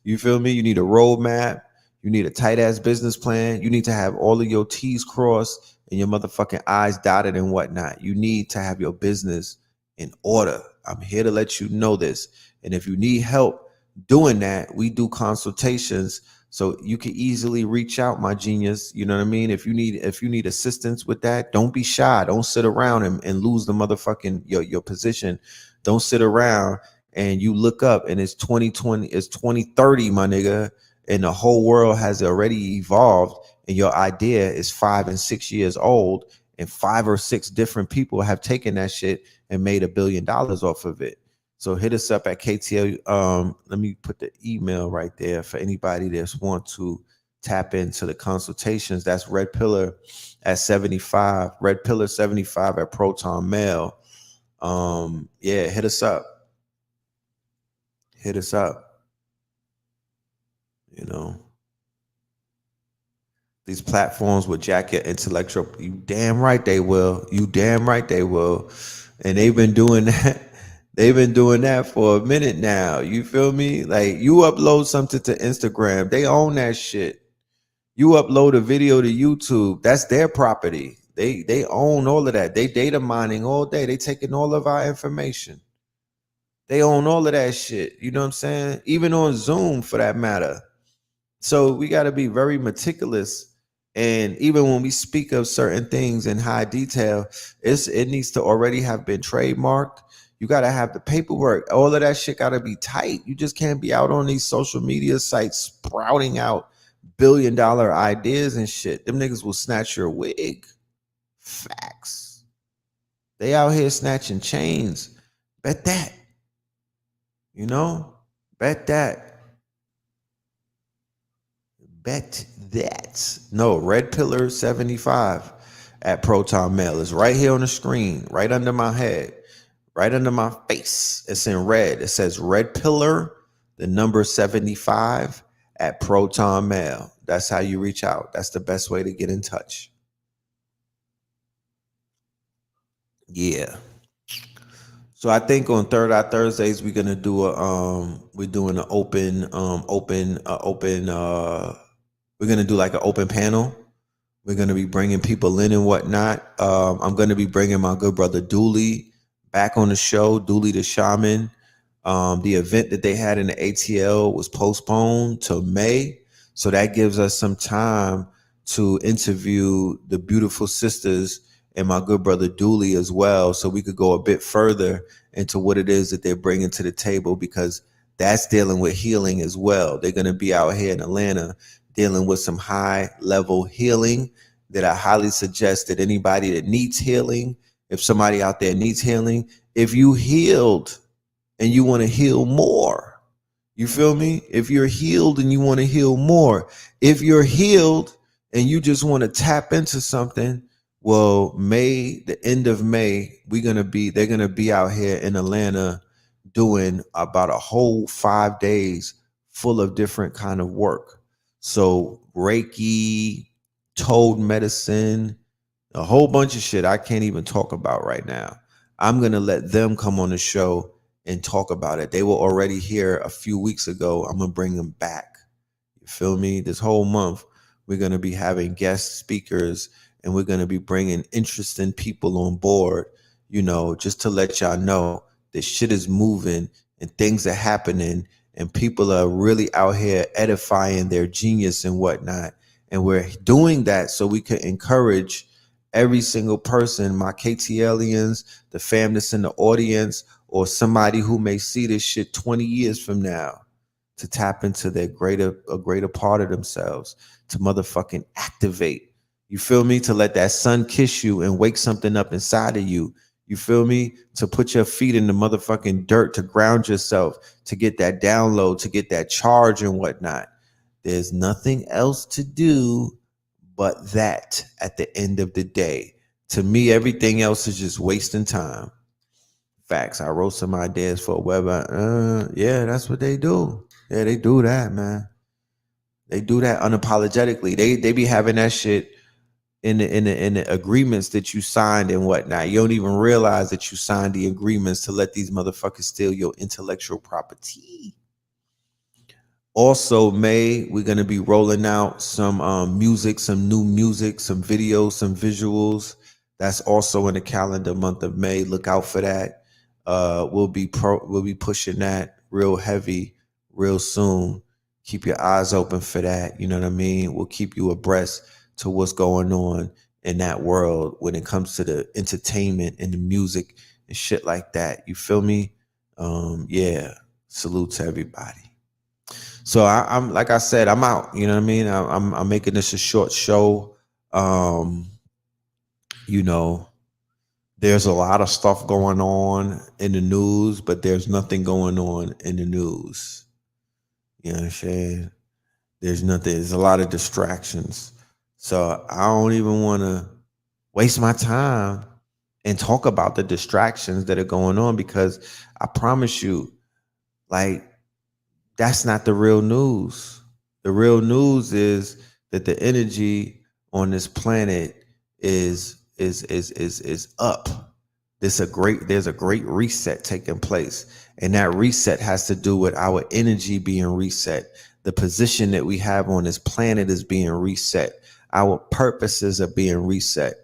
You feel me? You need a roadmap. You need a tight ass business plan. You need to have all of your T's crossed and your motherfucking I's dotted and whatnot. You need to have your business in order. I'm here to let you know this. And if you need help doing that, we do consultations. So you can easily reach out, my genius. You know what I mean? If you need assistance with that, don't be shy. Don't sit around and lose the motherfucking your position. Don't sit around and you look up and it's 2020, it's 2030, my nigga, and the whole world has already evolved, and your idea is 5 and 6 years old, and 5 or 6 different people have taken that shit and made $1 billion off of it. So hit us up at KTL. Let me put the email right there for anybody that want to tap into the consultations. That's Red Pillar at 75, Red Pillar 75 at Proton Mail. Yeah, hit us up. Hit us up. You know, these platforms will jack your intellectual. You damn right they will. You damn right they will. And they've been doing that. They've been doing that for a minute now. You feel me? Like, you upload something to Instagram, they own that shit. You upload a video to YouTube, that's their property. They own all of that. They data mining all day. They taking all of our information. They own all of that shit. You know what I'm saying? Even on Zoom, for that matter. So we got to be very meticulous. And even when we speak of certain things in high detail, it needs to already have been trademarked. You got to have the paperwork. All of that shit got to be tight. You just can't be out on these social media sites sprouting out $1 billion ideas and shit. Them niggas will snatch your wig. Facts. They out here snatching chains. Bet that. You know? Bet that. Bet that. No, Red Pillar 75 at Proton Mail. It's right here on the screen, right under my head, right under my face. It's in red. It says Red Pillar, the number 75 at Proton Mail. That's how you reach out. That's the best way to get in touch. Yeah. So I think on Third Eye Thursdays we're gonna do we're doing an we're gonna do like an open panel. We're gonna be bringing people in and whatnot. I'm gonna be bringing my good brother Dooley back on the show, Dooley the Shaman. The event that they had in the ATL was postponed till May, so that gives us some time to interview the beautiful sisters and my good brother Dooley as well, so we could go a bit further into what it is that they're bringing to the table, because that's dealing with healing as well. They're going to be out here in Atlanta dealing with some high level healing that I highly suggest that anybody that needs healing, if somebody out there needs healing, if you healed and you want to heal more, you feel me? If you're healed and you want to heal more, if you're healed and you just want to tap into something, well, the end of May, they're gonna be out here in Atlanta doing about a whole 5 days full of different kind of work. So Reiki, toad medicine, a whole bunch of shit I can't even talk about right now. I'm gonna let them come on the show and talk about it. They were already here a few weeks ago. I'm gonna bring them back. You feel me? This whole month, we're gonna be having guest speakers, and we're going to be bringing interesting people on board, you know, just to let y'all know that shit is moving and things are happening, and people are really out here edifying their genius and whatnot. And we're doing that so we can encourage every single person, my KTLians, the fam that's in the audience, or somebody who may see this shit 20 years from now, to tap into a greater part of themselves, to motherfucking activate. You feel me? To let that sun kiss you and wake something up inside of you. You feel me? To put your feet in the motherfucking dirt, to ground yourself, to get that download, to get that charge and whatnot. There's nothing else to do but that at the end of the day. To me, everything else is just wasting time. Facts. I wrote some ideas for a website. Yeah, that's what they do. Yeah, they do that, man. They do that unapologetically. They be having that shit in the agreements that you signed and whatnot. You don't even realize that you signed the agreements to let these motherfuckers steal your intellectual property. Also, May, we're gonna be rolling out some music, some new music, some videos, some visuals. That's also in the calendar month of May. Look out for that. We'll be pushing that real heavy, real soon. Keep your eyes open for that. You know what I mean? We'll keep you abreast to what's going on in that world when it comes to the entertainment and the music and shit like that. You feel me? Yeah. Salute to everybody. So I'm like I said, I'm out. You know what I mean? I'm making this a short show. You know, there's a lot of stuff going on in the news, but there's nothing going on in the news. You know what I'm saying? There's nothing. There's a lot of distractions. So I don't even want to waste my time and talk about the distractions that are going on, because I promise you, like, that's not the real news. The real news is that the energy on this planet is up. There's a great reset taking place, and that reset has to do with our energy being reset. The position that we have on this planet is being reset. Our purposes are being reset.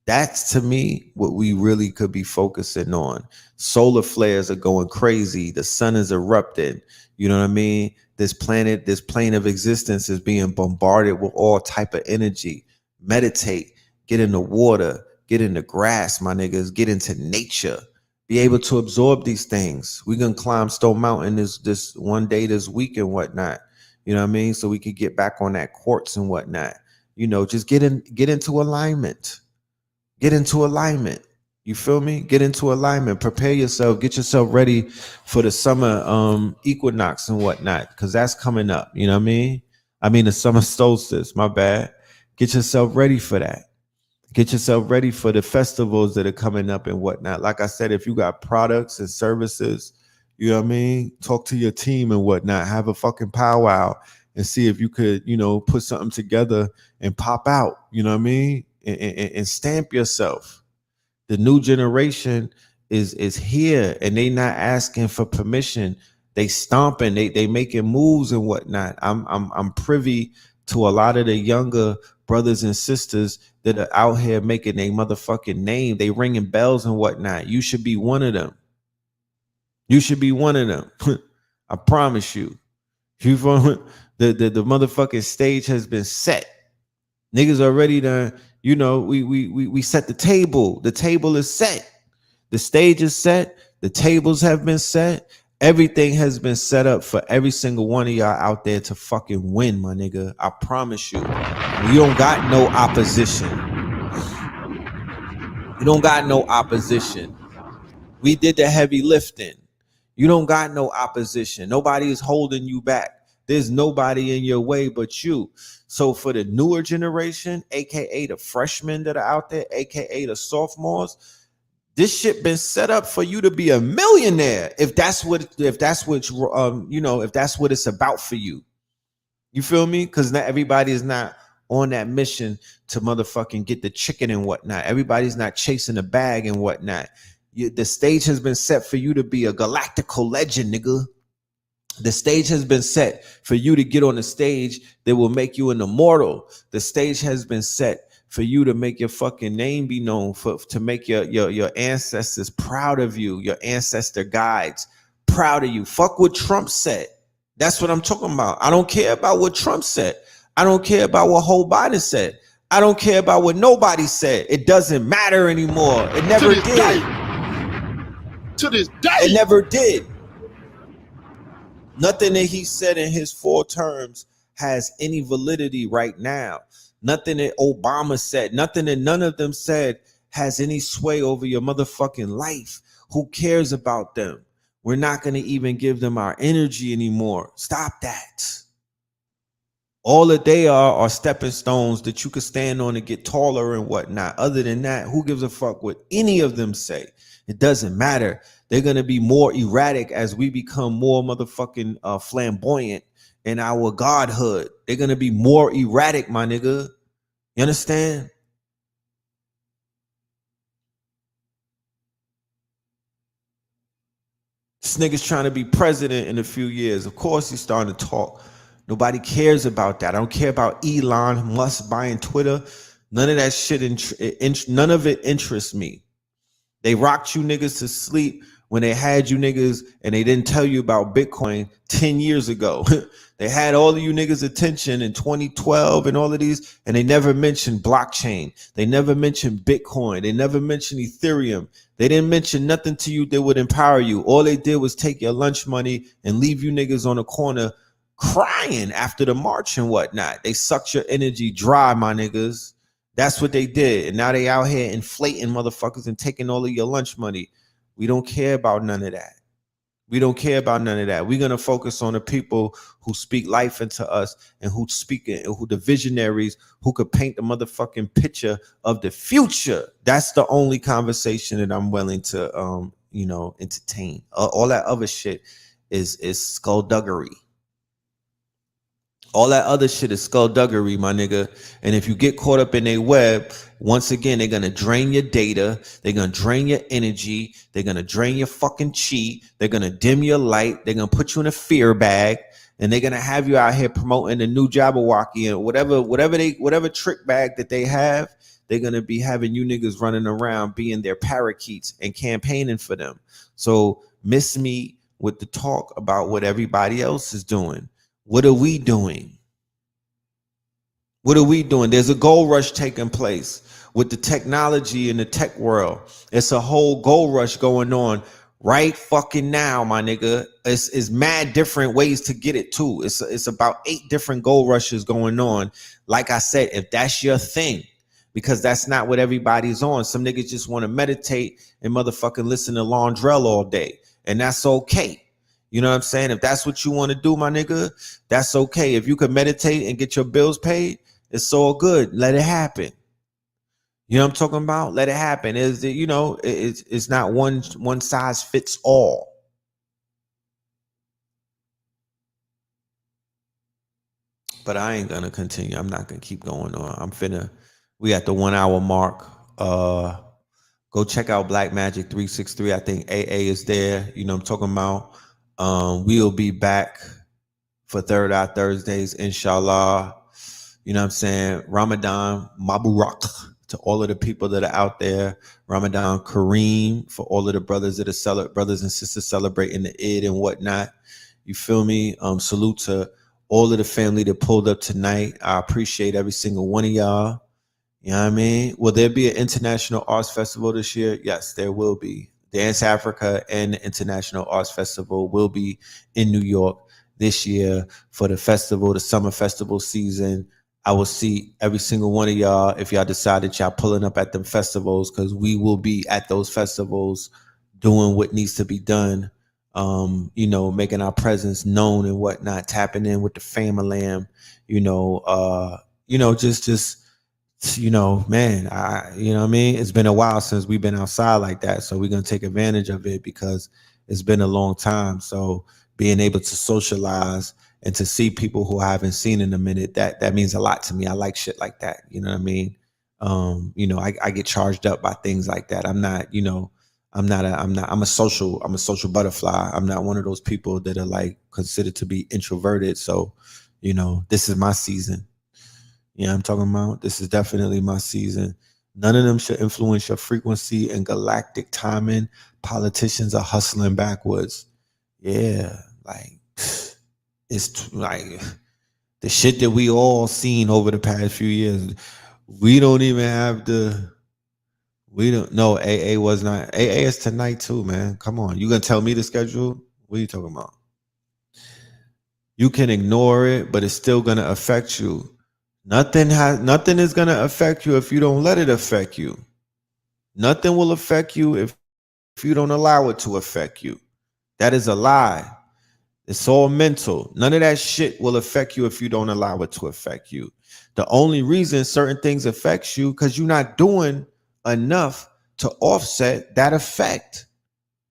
That's, to me, what we really could be focusing on. Solar flares are going crazy. The sun is erupting. You know what I mean? This planet, this plane of existence is being bombarded with all type of energy. Meditate, get in the water, get in the grass, my niggas, get into nature. Be able to absorb these things. We're going to climb Stone Mountain this one day this week and whatnot. You know what I mean? So we could get back on that quartz and whatnot. You know, just get into alignment. Get into alignment. You feel me? Get into alignment. Prepare yourself. Get yourself ready for the summer equinox and whatnot, because that's coming up. You know what I mean? I mean the summer solstice. My bad. Get yourself ready for that. Get yourself ready for the festivals that are coming up and whatnot. Like I said, if you got products and services, you know what I mean? Talk to your team and whatnot. Have a fucking powwow and see if you could, you know, put something together and pop out. You know what I mean? And stamp yourself. The new generation is here, and they not asking for permission. They stomping, they making moves and whatnot. I'm privy to a lot of the younger brothers and sisters that are out here making a motherfucking name. They ringing bells and whatnot. You should be one of them. You should be one of them. I promise you. You the motherfucking stage has been set. Niggas already done. You know, we set the table. The table is set. The stage is set. The tables have been set. Everything has been set up for every single one of y'all out there to fucking win, my nigga. I promise you. You don't got no opposition. You don't got no opposition. We did the heavy lifting. You don't got no opposition. Nobody is holding you back. There's nobody in your way but you. So for the newer generation, aka the freshmen that are out there, aka the sophomores, this shit been set up for you to be a millionaire. If that's what it's about for you. You feel me? Because not everybody is not on that mission to motherfucking get the chicken and whatnot. Everybody's not chasing the bag and whatnot. The stage has been set for you to be a galactical legend, nigga. The stage has been set for you to get on the stage that will make you an immortal. The stage has been set for you to make your fucking name be known, to make your ancestors proud of you, your ancestor guides proud of you. Fuck what Trump said. That's what I'm talking about. I don't care about what Trump said. I don't care about what Joe Biden said. I don't care about what nobody said. It doesn't matter anymore. It never did. To this day. It never did. Nothing that he said in his 4 terms has any validity right now. Nothing that Obama said, nothing that none of them said has any sway over your motherfucking life. Who cares about them? We're not going to even give them our energy anymore. Stop that. All that they are stepping stones that you could stand on and get taller and whatnot. Other than that, who gives a fuck what any of them say? It doesn't matter. They're going to be more erratic as we become more motherfucking flamboyant in our godhood. They're going to be more erratic, my nigga. You understand? This nigga's trying to be president in a few years. Of course he's starting to talk. Nobody cares about that. I don't care about Elon Musk buying Twitter. None of that shit, none of it interests me. They rocked you niggas to sleep when they had you niggas and they didn't tell you about Bitcoin 10 years ago. They had all of you niggas' attention in 2012 and all of these, and they never mentioned blockchain. They never mentioned Bitcoin. They never mentioned Ethereum. They didn't mention nothing to you that would empower you. All they did was take your lunch money and leave you niggas on the corner crying after the march and whatnot. They sucked your energy dry, my niggas. That's what they did. And now they out here inflating motherfuckers and taking all of your lunch money. We don't care about none of that. We don't care about none of that. We're going to focus on the people who speak life into us and who speak it, and who the visionaries who could paint the motherfucking picture of the future. That's the only conversation that I'm willing to, entertain. All that other shit is skullduggery. All that other shit is skullduggery, my nigga. And if you get caught up in a web, once again, they're going to drain your data. They're going to drain your energy. They're going to drain your fucking chi. They're going to dim your light. They're going to put you in a fear bag. And they're going to have you out here promoting the new Jabberwocky and whatever trick bag that they have. They're going to be having you niggas running around being their parakeets and campaigning for them. So miss me with the talk about what everybody else is doing. What are we doing? What are we doing? There's a gold rush taking place with the technology in the tech world. It's a whole gold rush going on right fucking now, my nigga. It's mad different ways to get it too. It's about 8 different gold rushes going on. Like I said, if that's your thing, because that's not what everybody's on. Some niggas just want to meditate and motherfucking listen to Londrell all day. And that's okay. You know what I'm saying? If that's what you want to do, my nigga, that's okay. If you can meditate and get your bills paid, it's all good. Let it happen. You know what I'm talking about? Let it happen. It's not one size fits all. But I ain't gonna continue. I'm not gonna keep going on. We at the 1 hour mark. Go check out Black Magic 363. I think AA is there. You know what I'm talking about? We'll be back for Third Eye Thursdays, inshallah. You know what I'm saying? Ramadan Mabarak to all of the people that are out there. Ramadan Kareem for all of the brothers that are brothers and sisters celebrating the Eid and whatnot. You feel me? Salute to all of the family that pulled up tonight. I appreciate every single one of y'all. You know what I mean? Will there be an International Arts Festival this year? Yes, there will be. Dance Africa and the International Arts Festival will be in New York this year for the festival, the summer festival season. I will see every single one of y'all if y'all decide that y'all pulling up at them festivals, because we will be at those festivals doing what needs to be done, making our presence known and whatnot, tapping in with the fam-a-lam, man, you know what I mean? It's been a while since we've been outside like that. So we're going to take advantage of it because it's been a long time. So being able to socialize and to see people who I haven't seen in a minute, that means a lot to me. I like shit like that. You know what I mean? I get charged up by things like that. I'm a social butterfly. I'm not one of those people that are like considered to be introverted. So, this is my season. Yeah, I'm talking about. This is definitely my season. None of them should influence your frequency and galactic timing. Politicians are hustling backwards. Yeah, like it's like the shit that we all seen over the past few years. We don't even have AA was not. AA is tonight too, man. Come on. You gonna tell me the schedule? What are you talking about? You can ignore it, but it's still gonna affect you. Nothing is going to affect you if you don't let it affect you. Nothing will affect you if you don't allow it to affect you. That is a lie. It's all mental. None of that shit will affect you if you don't allow it to affect you. The only reason certain things affects you because you're not doing enough to offset that effect.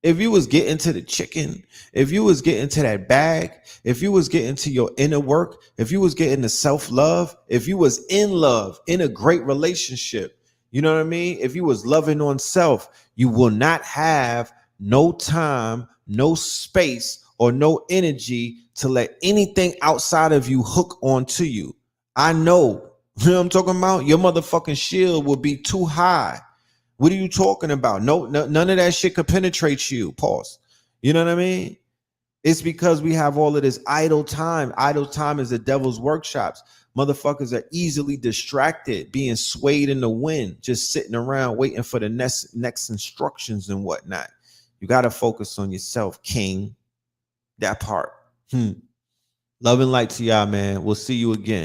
If you was getting to the chicken, if you was getting to that bag, if you was getting to your inner work, if you was getting to self-love, if you was in love, in a great relationship, you know what I mean? If you was loving on self, you will not have no time, no space, or no energy to let anything outside of you hook onto you. I know. You know what I'm talking about? Your motherfucking shield will be too high. What are you talking about? No, none of that shit could penetrate you. Pause. You know what I mean? It's because we have all of this idle time. Idle time is the devil's workshops. Motherfuckers are easily distracted, being swayed in the wind, just sitting around waiting for the next instructions and whatnot. You got to focus on yourself, King. That part. Love and light to y'all, man. We'll see you again.